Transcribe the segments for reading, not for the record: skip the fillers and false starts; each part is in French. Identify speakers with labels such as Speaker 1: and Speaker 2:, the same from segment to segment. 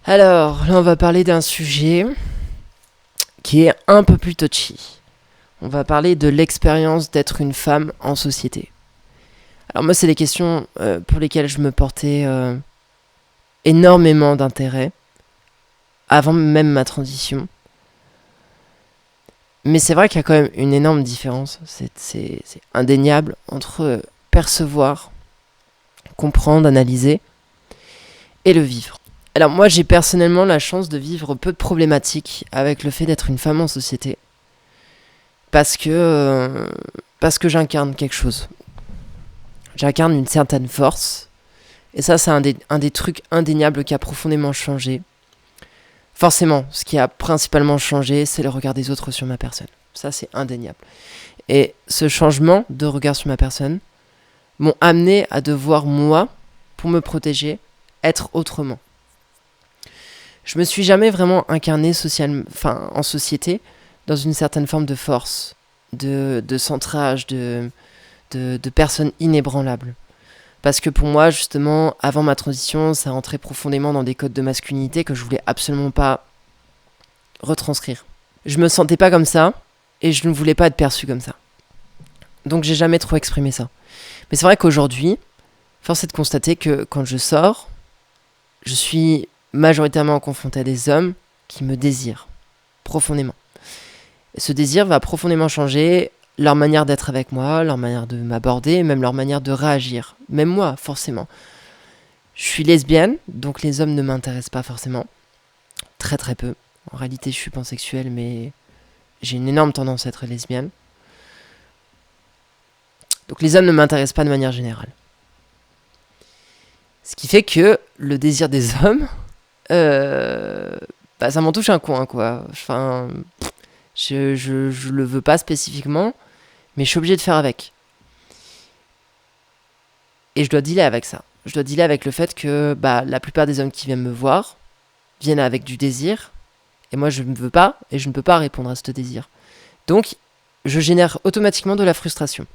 Speaker 1: Alors, là, on va parler d'un sujet qui est un peu plus touchy. On va parler de l'expérience d'être une femme en société. Alors moi, c'est des questions pour lesquelles je me portais énormément d'intérêt avant même ma transition. Mais c'est vrai qu'il y a quand même une énorme différence, c'est indéniable, entre percevoir, comprendre, analyser et le vivre. Alors moi, j'ai personnellement la chance de vivre peu de problématiques avec le fait d'être une femme en société. Parce que j'incarne quelque chose. J'incarne une certaine force. Et ça, c'est un des trucs indéniables qui a profondément changé. Forcément, ce qui a principalement changé, c'est le regard des autres sur ma personne. Ça, c'est indéniable. Et ce changement de regard sur ma personne m'ont amené à devoir, moi, pour me protéger, être autrement. Je me suis jamais vraiment incarné en société dans une certaine forme de force, de centrage, de personne inébranlable. Parce que pour moi, justement, avant ma transition, ça rentrait profondément dans des codes de masculinité que je voulais absolument pas retranscrire. Je me sentais pas comme ça, et je ne voulais pas être perçue comme ça. Donc j'ai jamais trop exprimé ça. Mais c'est vrai qu'aujourd'hui, force est de constater que quand je sors, je suis majoritairement confrontée à des hommes qui me désirent profondément. Et ce désir va profondément changer leur manière d'être avec moi, leur manière de m'aborder, même leur manière de réagir. Même moi, forcément. Je suis lesbienne, donc les hommes ne m'intéressent pas forcément. Très très peu. En réalité, je suis pansexuelle, mais j'ai une énorme tendance à être lesbienne. Donc les hommes ne m'intéressent pas de manière générale. Ce qui fait que le désir des hommes, ça m'en touche un coin, quoi. Enfin, je le veux pas spécifiquement, mais je suis obligée de faire avec. Et je dois dealer avec ça. Je dois dealer avec le fait que la plupart des hommes qui viennent me voir viennent avec du désir, et moi je ne veux pas, et je ne peux pas répondre à ce désir. Donc, je génère automatiquement de la frustration.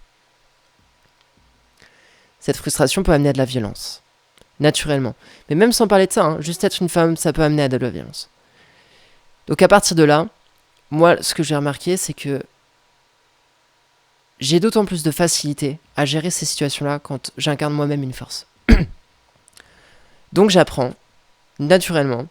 Speaker 1: Cette frustration peut amener à de la violence, naturellement. Mais même sans parler de ça, juste être une femme, ça peut amener à de la violence. Donc à partir de là, moi, ce que j'ai remarqué, c'est que j'ai d'autant plus de facilité à gérer ces situations-là quand j'incarne moi-même une force. Donc j'apprends, naturellement,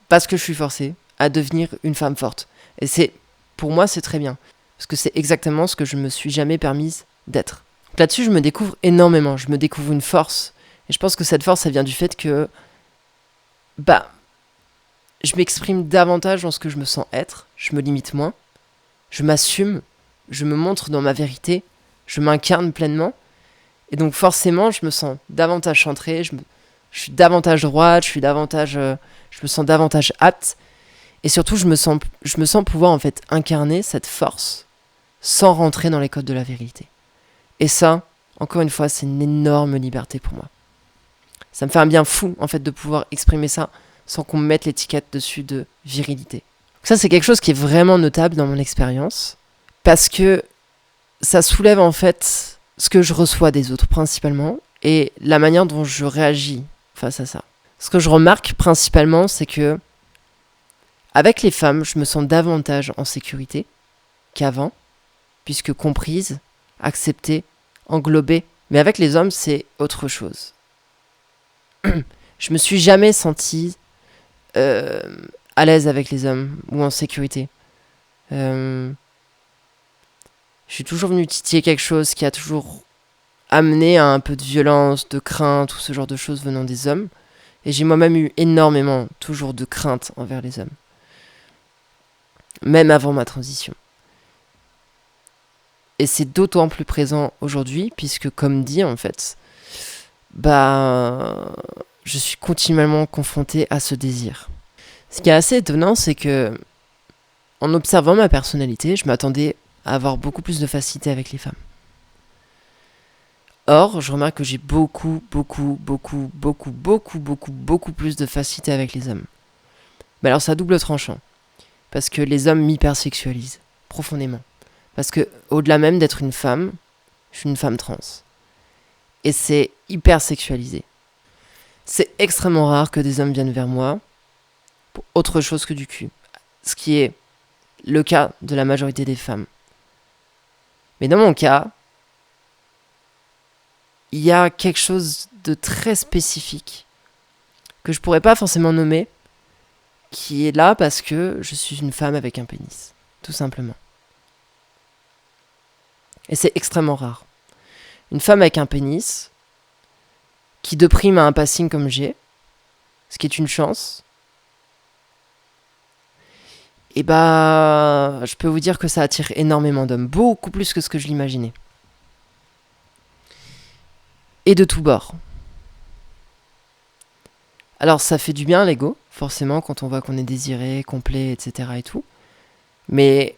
Speaker 1: parce que je suis forcée, à devenir une femme forte. Et pour moi, c'est très bien. Parce que c'est exactement ce que je me suis jamais permise d'être. Donc là-dessus, je me découvre énormément. Je me découvre une force. Et je pense que cette force, ça vient du fait que je m'exprime davantage dans ce que je me sens être. Je me limite moins. Je m'assume. Je me montre dans ma vérité. Je m'incarne pleinement. Et donc forcément, je me sens davantage centrée. Je suis davantage droite. Je me sens davantage apte. Et surtout, je me sens pouvoir en fait incarner cette force sans rentrer dans les codes de la virilité. Et ça, encore une fois, c'est une énorme liberté pour moi. Ça me fait un bien fou, en fait, de pouvoir exprimer ça sans qu'on me mette l'étiquette dessus de virilité. Donc ça, c'est quelque chose qui est vraiment notable dans mon expérience, parce que ça soulève, en fait, ce que je reçois des autres, principalement, et la manière dont je réagis face à ça. Ce que je remarque, principalement, c'est que avec les femmes, je me sens davantage en sécurité qu'avant, puisque comprise, acceptée, englobée. Mais avec les hommes, c'est autre chose. Je me suis jamais sentie à l'aise avec les hommes ou en sécurité. Je suis toujours venue titiller quelque chose qui a toujours amené à un peu de violence, de crainte, tout ce genre de choses venant des hommes. Et j'ai moi-même eu énormément, toujours de crainte envers les hommes. Même avant ma transition. Et c'est d'autant plus présent aujourd'hui, puisque comme dit en fait, je suis continuellement confrontée à ce désir. Ce qui est assez étonnant, c'est que en observant ma personnalité, je m'attendais à avoir beaucoup plus de facilité avec les femmes. Or, je remarque que j'ai beaucoup plus de facilité avec les hommes. Mais alors c'est à double tranchant, parce que les hommes m'hypersexualisent profondément. Parce que, au-delà même d'être une femme, je suis une femme trans. Et c'est hyper sexualisé. C'est extrêmement rare que des hommes viennent vers moi pour autre chose que du cul. Ce qui est le cas de la majorité des femmes. Mais dans mon cas, il y a quelque chose de très spécifique que je pourrais pas forcément nommer, qui est là parce que je suis une femme avec un pénis, tout simplement. Et c'est extrêmement rare. Une femme avec un pénis qui de prime a un passing comme j'ai, ce qui est une chance, et bah, je peux vous dire que ça attire énormément d'hommes, beaucoup plus que ce que je l'imaginais. Et de tous bords. Alors ça fait du bien à l'ego, forcément, quand on voit qu'on est désiré, complet, etc. et tout. Mais,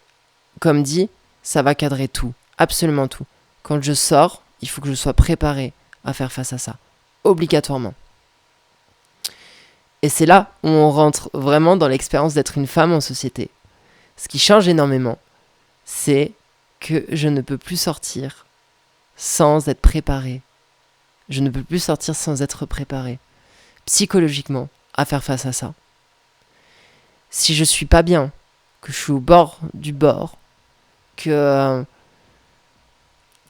Speaker 1: comme dit, ça va cadrer tout, absolument tout. Quand je sors, il faut que je sois préparé à faire face à ça, obligatoirement. Et c'est là où on rentre vraiment dans l'expérience d'être une femme en société. Ce qui change énormément, c'est que je ne peux plus sortir sans être préparée. Je ne peux plus sortir sans être préparée psychologiquement à faire face à ça. Si je suis pas bien, que je suis au bord du bord, que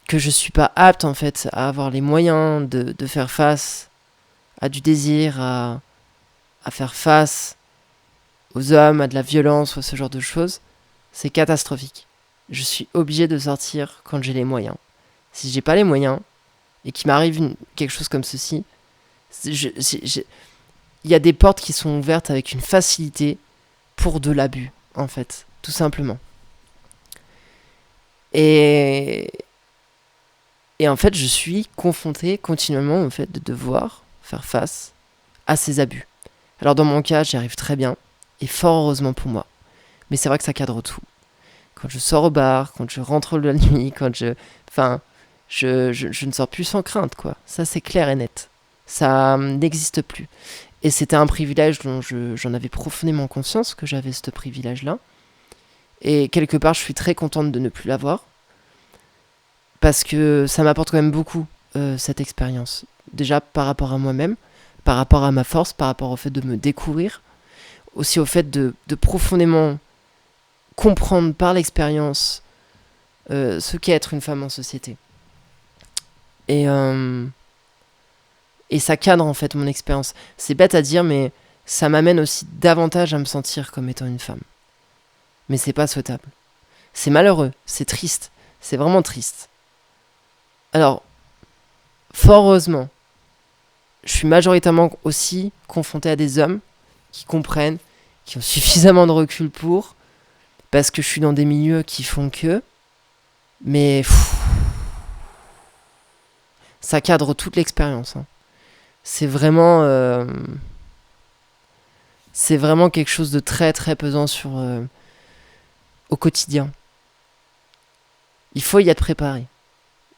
Speaker 1: je suis pas apte en fait à avoir les moyens de faire face à du désir, à faire face aux hommes, à de la violence ou à ce genre de choses, c'est catastrophique. Je suis obligée de sortir quand j'ai les moyens. Si j'ai pas les moyens et qu'il m'arrive quelque chose comme ceci, il y a des portes qui sont ouvertes avec une facilité pour de l'abus, en fait, tout simplement. Et en fait, je suis confrontée continuellement au fait de devoir faire face à ces abus. Alors dans mon cas, j'y arrive très bien, et fort heureusement pour moi. Mais c'est vrai que ça cadre tout. Quand je sors au bar, quand je rentre la nuit, je ne sors plus sans crainte, quoi. Ça, c'est clair et net. Ça n'existe plus. Et c'était un privilège dont j'en avais profondément conscience, que j'avais ce privilège-là. Et quelque part, je suis très contente de ne plus l'avoir. Parce que ça m'apporte quand même beaucoup, cette expérience. Déjà par rapport à moi-même, par rapport à ma force, par rapport au fait de me découvrir. Aussi au fait de profondément comprendre par l'expérience ce qu'est être une femme en société. Et ça cadre en fait mon expérience. C'est bête à dire, mais ça m'amène aussi davantage à me sentir comme étant une femme. Mais c'est pas souhaitable. C'est malheureux, c'est triste, c'est vraiment triste. Alors, fort heureusement, je suis majoritairement aussi confrontée à des hommes qui comprennent, qui ont suffisamment de recul pour, parce que je suis dans des milieux qui font que, mais ça cadre toute l'expérience. Hein. C'est vraiment quelque chose de très très pesant au quotidien. Il faut y être préparé.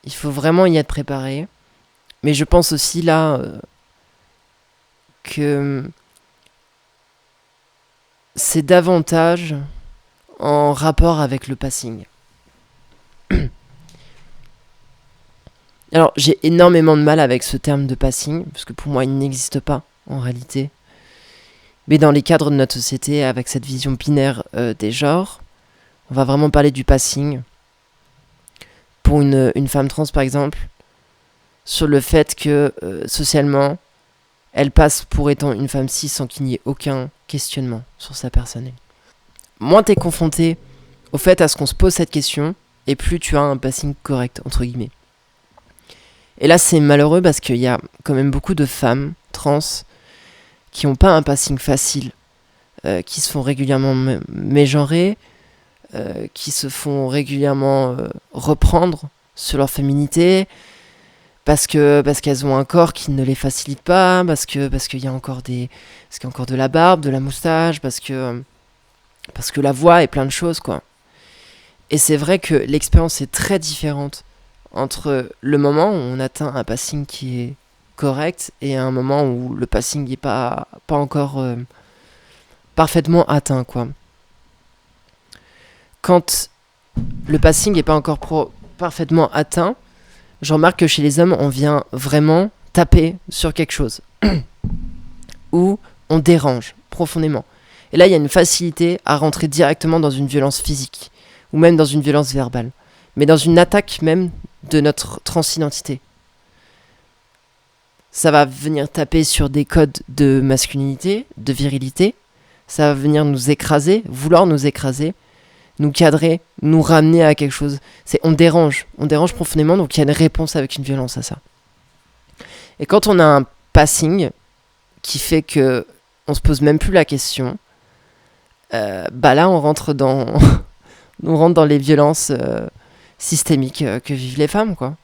Speaker 1: Il faut vraiment y être préparé. Mais je pense aussi là que c'est davantage en rapport avec le passing. Alors, j'ai énormément de mal avec ce terme de passing, parce que pour moi, il n'existe pas, en réalité. Mais dans les cadres de notre société, avec cette vision binaire des genres, on va vraiment parler du passing. Pour une femme trans, par exemple, sur le fait que, socialement, elle passe pour étant une femme cis sans qu'il n'y ait aucun questionnement sur sa personne. Moins t'es confronté au fait à ce qu'on se pose cette question, et plus tu as un passing correct, entre guillemets. Et là, c'est malheureux parce qu'il y a quand même beaucoup de femmes trans qui n'ont pas un passing facile, qui se font régulièrement mégenrer, qui se font régulièrement reprendre sur leur féminité, parce qu'elles ont un corps qui ne les facilite pas, parce qu'il y a encore de la barbe, de la moustache, parce que la voix et plein de choses, quoi. Et c'est vrai que l'expérience est très différente entre le moment où on atteint un passing qui est correct et un moment où le passing n'est pas encore parfaitement atteint, quoi. Quand le passing n'est pas encore parfaitement atteint, je remarque que chez les hommes, on vient vraiment taper sur quelque chose. Ou on dérange profondément. Et là, il y a une facilité à rentrer directement dans une violence physique, ou même dans une violence verbale, mais dans une attaque même de notre transidentité. Ça va venir taper sur des codes de masculinité, de virilité, ça va venir nous écraser, vouloir nous écraser, nous cadrer, nous ramener à quelque chose. On dérange profondément, donc il y a une réponse avec une violence à ça. Et quand on a un passing qui fait que on se pose même plus la question, là on rentre dans les violences systémiques que vivent les femmes, quoi.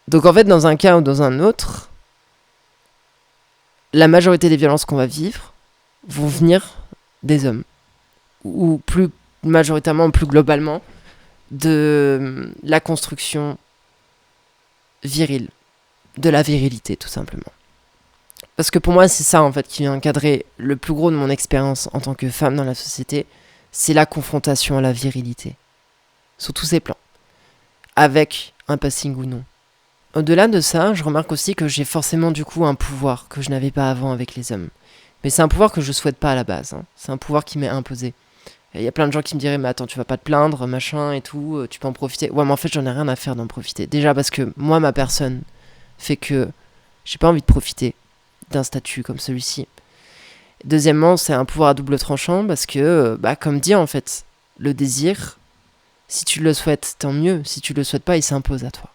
Speaker 1: Donc en fait, dans un cas ou dans un autre, la majorité des violences qu'on va vivre vont venir des hommes. Ou plus majoritairement, plus globalement, de la construction virile. De la virilité, tout simplement. Parce que pour moi, c'est ça, en fait, qui vient encadrer le plus gros de mon expérience en tant que femme dans la société. C'est la confrontation à la virilité. Sur tous ces plans. Avec un passing ou non. Au-delà de ça, je remarque aussi que j'ai forcément du coup un pouvoir que je n'avais pas avant avec les hommes. Mais c'est un pouvoir que je souhaite pas à la base. C'est un pouvoir qui m'est imposé. Il y a plein de gens qui me diraient « Mais attends, tu vas pas te plaindre, machin et tout, tu peux en profiter. » Ouais, mais en fait, j'en ai rien à faire d'en profiter. Déjà parce que moi, ma personne fait que j'ai pas envie de profiter d'un statut comme celui-ci. Deuxièmement, c'est un pouvoir à double tranchant parce que, comme dit en fait, le désir, si tu le souhaites, tant mieux. Si tu le souhaites pas, il s'impose à toi.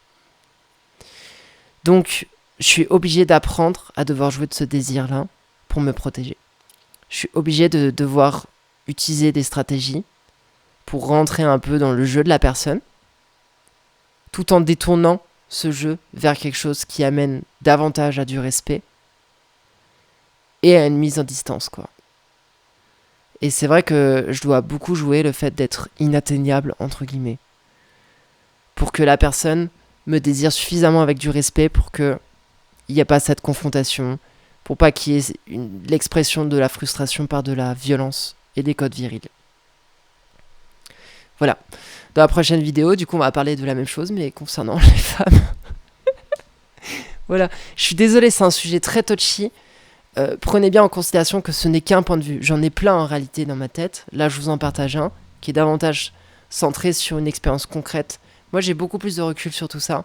Speaker 1: Donc, je suis obligée d'apprendre à devoir jouer de ce désir-là pour me protéger. Je suis obligée de devoir utiliser des stratégies pour rentrer un peu dans le jeu de la personne, tout en détournant ce jeu vers quelque chose qui amène davantage à du respect et à une mise en distance, quoi. Et c'est vrai que je dois beaucoup jouer le fait d'être inatteignable, entre guillemets, pour que la personne me désire suffisamment avec du respect pour qu'il n'y ait pas cette confrontation, pour pas qu'il y ait l'expression de la frustration par de la violence et des codes virils. Voilà. Dans la prochaine vidéo, du coup, on va parler de la même chose, mais concernant les femmes. Voilà. Je suis désolée, c'est un sujet très touchy. Prenez bien en considération que ce n'est qu'un point de vue. J'en ai plein en réalité dans ma tête. Là, je vous en partage un qui est davantage centré sur une expérience concrète. Moi, j'ai beaucoup plus de recul sur tout ça.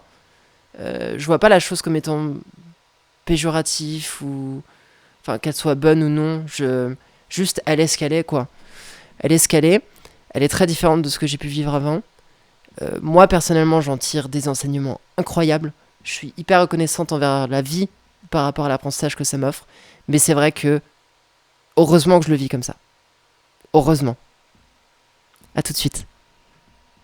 Speaker 1: Je vois pas la chose comme étant péjoratif ou... Enfin, qu'elle soit bonne ou non. Juste, elle est ce qu'elle est, quoi. Elle est ce qu'elle est. Elle est très différente de ce que j'ai pu vivre avant. Moi, personnellement, j'en tire des enseignements incroyables. Je suis hyper reconnaissante envers la vie par rapport à l'apprentissage que ça m'offre. Mais c'est vrai que, heureusement que je le vis comme ça. Heureusement. À tout de suite.